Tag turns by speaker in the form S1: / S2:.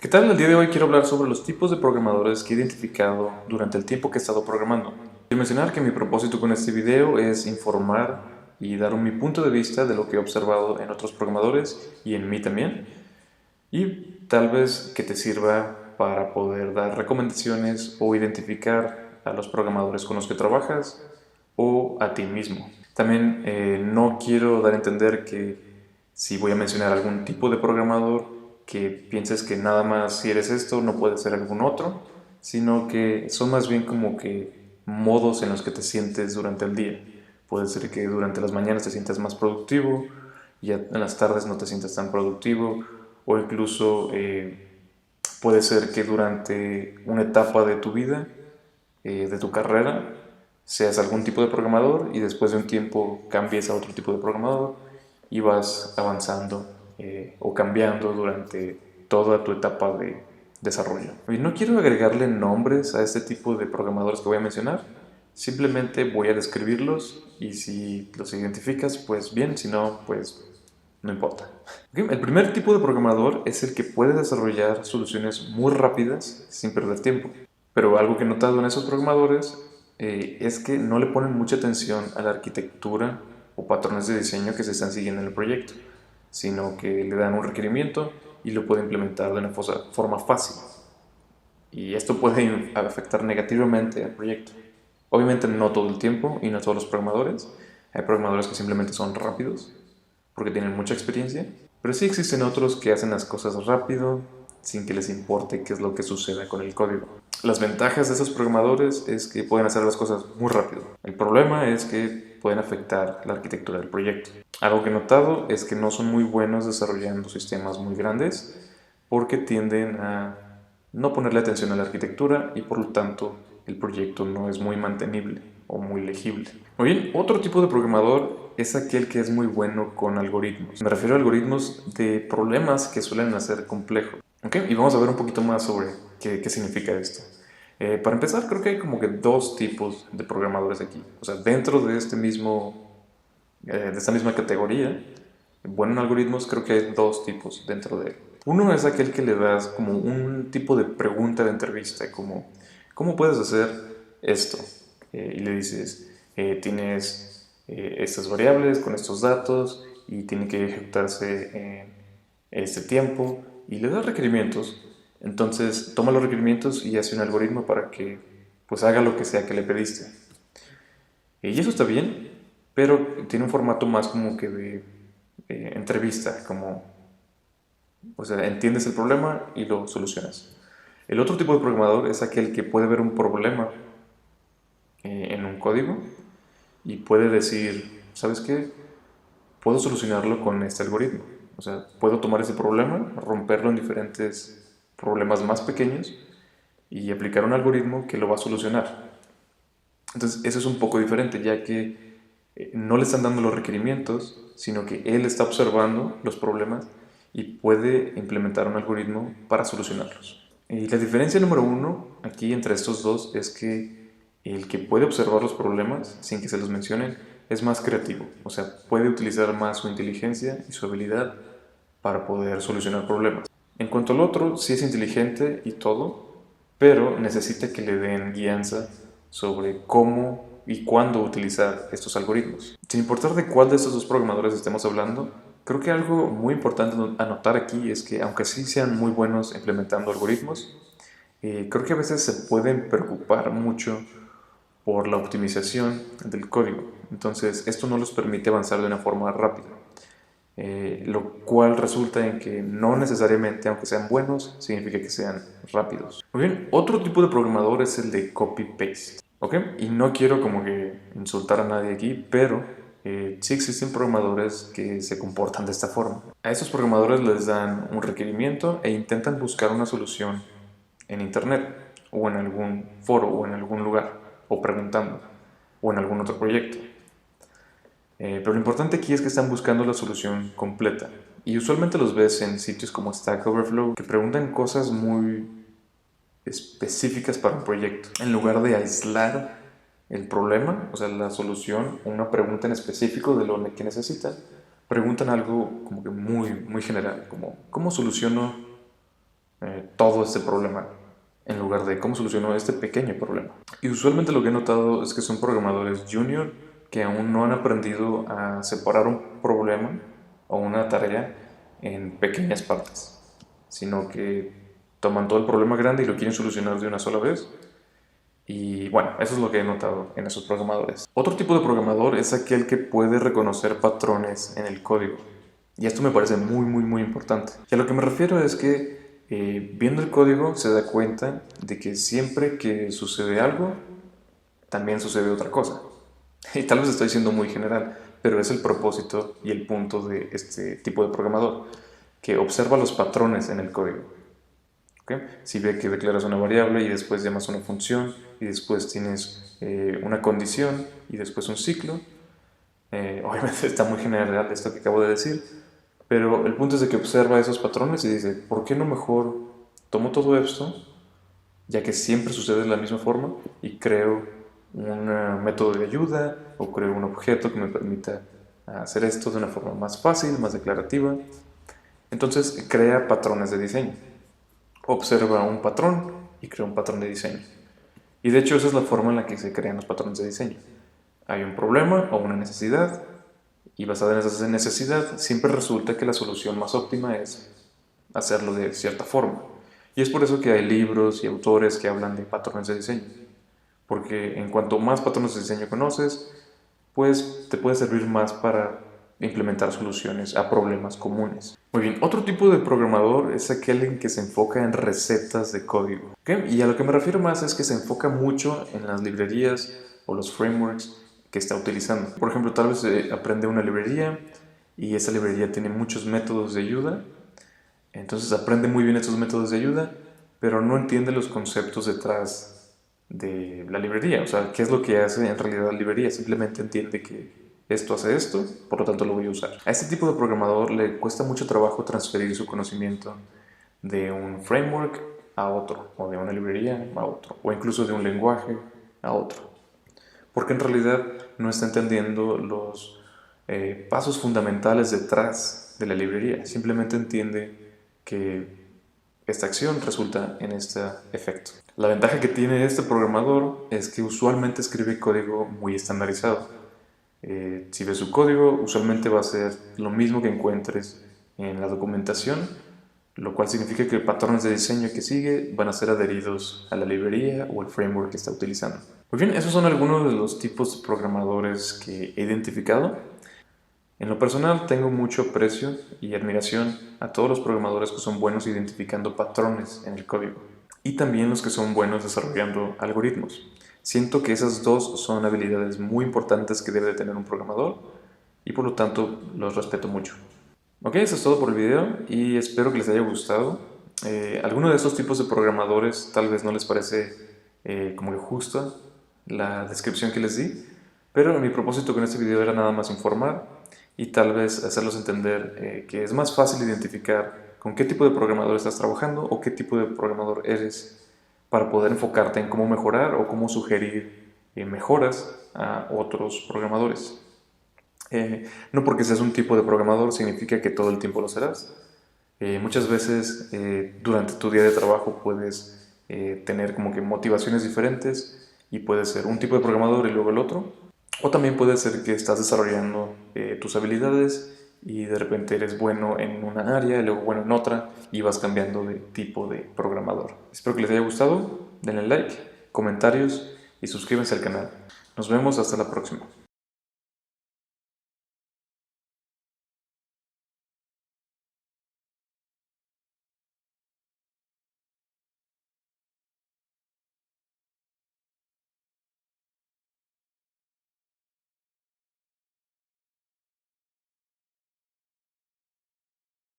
S1: ¿Qué tal? El día de hoy quiero hablar sobre los tipos de programadores que he identificado durante el tiempo que he estado programando. Quiero mencionar que mi propósito con este video es informar y dar mi punto de vista de lo que he observado en otros programadores y en mí también, y tal vez que te sirva para poder dar recomendaciones o identificar a los programadores con los que trabajas o a ti mismo. También no quiero dar a entender que si voy a mencionar algún tipo de programador, que pienses que nada más si eres esto no puedes ser algún otro, sino que son más bien como que modos en los que te sientes durante el día. Puede ser que durante las mañanas te sientas más productivo y en las tardes no te sientas tan productivo, o incluso puede ser que durante una etapa de tu vida, de tu carrera, seas algún tipo de programador y después de un tiempo cambies a otro tipo de programador y vas avanzando o cambiando durante toda tu etapa de desarrollo. Y no quiero agregarle nombres a este tipo de programadores que voy a mencionar, simplemente voy a describirlos y si los identificas, pues bien, si no, pues no importa. Okay. El primer tipo de programador es el que puede desarrollar soluciones muy rápidas sin perder tiempo. Pero algo que he notado en esos programadores es que no le ponen mucha atención a la arquitectura o patrones de diseño que se están siguiendo en el proyecto, sino que le dan un requerimiento y lo puede implementar de una forma fácil. Y esto puede afectar negativamente al proyecto. Obviamente no todo el tiempo y no todos los programadores. Hay programadores que simplemente son rápidos porque tienen mucha experiencia, pero sí existen otros que hacen las cosas rápido sin que les importe qué es lo que suceda con el código. Las ventajas de esos programadores es que pueden hacer las cosas muy rápido. El problema es que pueden afectar la arquitectura del proyecto. Algo que he notado es que no son muy buenos desarrollando sistemas muy grandes porque tienden a no ponerle atención a la arquitectura y por lo tanto el proyecto no es muy mantenible o muy legible. Muy bien, otro tipo de programador es aquel que es muy bueno con algoritmos. Me refiero a algoritmos de problemas que suelen ser complejos. ¿Okay? Y vamos a ver un poquito más sobre qué significa esto. Para empezar, creo que hay como que dos tipos de programadores aquí. O sea, dentro de de esta misma categoría, bueno, en algoritmos creo que hay dos tipos dentro de él. Uno es aquel que le das como un tipo de pregunta de entrevista, como ¿cómo puedes hacer esto? Y le dices, tienes estas variables con estos datos y tiene que ejecutarse en este tiempo y le das requerimientos. Entonces toma los requerimientos y hace un algoritmo para que pues haga lo que sea que le pediste. Y eso está bien, pero tiene un formato más como que de entrevista, como, o sea, entiendes el problema y lo solucionas. El otro tipo de programador es aquel que puede ver un problema en un código y puede decir, ¿sabes qué? Puedo solucionarlo con este algoritmo. O sea, puedo tomar ese problema, romperlo en diferentes problemas más pequeños y aplicar un algoritmo que lo va a solucionar. Entonces, eso es un poco diferente, ya que no le están dando los requerimientos, sino que él está observando los problemas y puede implementar un algoritmo para solucionarlos. Y la diferencia número uno aquí entre estos dos es que el que puede observar los problemas sin que se los mencionen es más creativo, o sea, puede utilizar más su inteligencia y su habilidad para poder solucionar problemas. En cuanto al otro, sí es inteligente y todo, pero necesita que le den guianza sobre cómo y cuándo utilizar estos algoritmos. Sin importar de cuál de estos dos programadores estemos hablando, creo que algo muy importante a notar aquí es que aunque sí sean muy buenos implementando algoritmos, creo que a veces se pueden preocupar mucho por la optimización del código. Entonces, esto no los permite avanzar de una forma rápida. Lo cual resulta en que no necesariamente, aunque sean buenos, significa que sean rápidos. Muy bien, otro tipo de programador es el de copy-paste. ¿Ok? Y no quiero como que insultar a nadie aquí, pero sí existen programadores que se comportan de esta forma. A esos programadores les dan un requerimiento e intentan buscar una solución en internet o en algún foro o en algún lugar o preguntando o en algún otro proyecto. Pero lo importante aquí es que están buscando la solución completa. Y usualmente los ves en sitios como Stack Overflow que preguntan cosas muy específicas para un proyecto. En lugar de aislar el problema, o sea, la solución, o una pregunta en específico de lo que necesitan, preguntan algo como que muy general, como ¿cómo soluciono todo este problema, en lugar de cómo solucionó este pequeño problema. Y usualmente lo que he notado es que son programadores junior que aún no han aprendido a separar un problema o una tarea en pequeñas partes, sino que toman todo el problema grande y lo quieren solucionar de una sola vez. Y bueno, eso es lo que he notado en esos programadores. Otro tipo de programador es aquel que puede reconocer patrones en el código. Y esto me parece muy importante. Y a lo que me refiero es que viendo el código se da cuenta de que siempre que sucede algo, también sucede otra cosa. Y tal vez estoy siendo muy general, pero es el propósito y el punto de este tipo de programador, que observa los patrones en el código. ¿Okay? Si ve que declaras una variable y después llamas una función y después tienes una condición y después un ciclo, obviamente está muy general esto que acabo de decir, pero el punto es de que observa esos patrones y dice, ¿por qué no mejor tomo todo esto, ya que siempre sucede de la misma forma, y creo un método de ayuda o creo un objeto que me permita hacer esto de una forma más fácil, más declarativa? Entonces crea patrones de diseño. Observa un patrón y crea un patrón de diseño. Y de hecho esa es la forma en la que se crean los patrones de diseño. Hay un problema o una necesidad y basada en esa necesidad siempre resulta que la solución más óptima es hacerlo de cierta forma. Y es por eso que hay libros y autores que hablan de patrones de diseño. Porque en cuanto más patrones de diseño conoces, pues te puede servir más para implementar soluciones a problemas comunes. Muy bien, otro tipo de programador es aquel en que se enfoca en recetas de código. ¿Okay? Y a lo que me refiero más es que se enfoca mucho en las librerías o los frameworks que está utilizando. Por ejemplo, tal vez aprende una librería y esa librería tiene muchos métodos de ayuda, entonces aprende muy bien estos métodos de ayuda, pero no entiende los conceptos detrás de la librería, o sea, qué es lo que hace en realidad la librería, simplemente entiende que esto hace esto, por lo tanto lo voy a usar. A este tipo de programador le cuesta mucho trabajo transferir su conocimiento de un framework a otro, o de una librería a otro, o incluso de un lenguaje a otro, porque en realidad no está entendiendo los pasos fundamentales detrás de la librería, simplemente entiende que esta acción resulta en este efecto. La ventaja que tiene este programador es que usualmente escribe código muy estandarizado. Si ves su código, usualmente va a ser lo mismo que encuentres en la documentación, lo cual significa que patrones de diseño que sigue van a ser adheridos a la librería o al framework que está utilizando. Muy bien, esos son algunos de los tipos de programadores que he identificado. En lo personal tengo mucho aprecio y admiración a todos los programadores que son buenos identificando patrones en el código y también los que son buenos desarrollando algoritmos. Siento que esas dos son habilidades muy importantes que debe de tener un programador y por lo tanto los respeto mucho. Ok, eso es todo por el video y espero que les haya gustado. Alguno de esos tipos de programadores tal vez no les parece como que justa la descripción que les di, pero mi propósito con este video era nada más informar y tal vez hacerlos entender que es más fácil identificar con qué tipo de programador estás trabajando o qué tipo de programador eres para poder enfocarte en cómo mejorar o cómo sugerir mejoras a otros programadores. No porque seas un tipo de programador significa que todo el tiempo lo serás. Muchas veces durante tu día de trabajo puedes tener como que motivaciones diferentes y puedes ser un tipo de programador y luego el otro. O también puede ser que estás desarrollando tus habilidades y de repente eres bueno en una área y luego bueno en otra y vas cambiando de tipo de programador. Espero que les haya gustado, denle like, comentarios y suscríbanse al canal. Nos vemos hasta la próxima.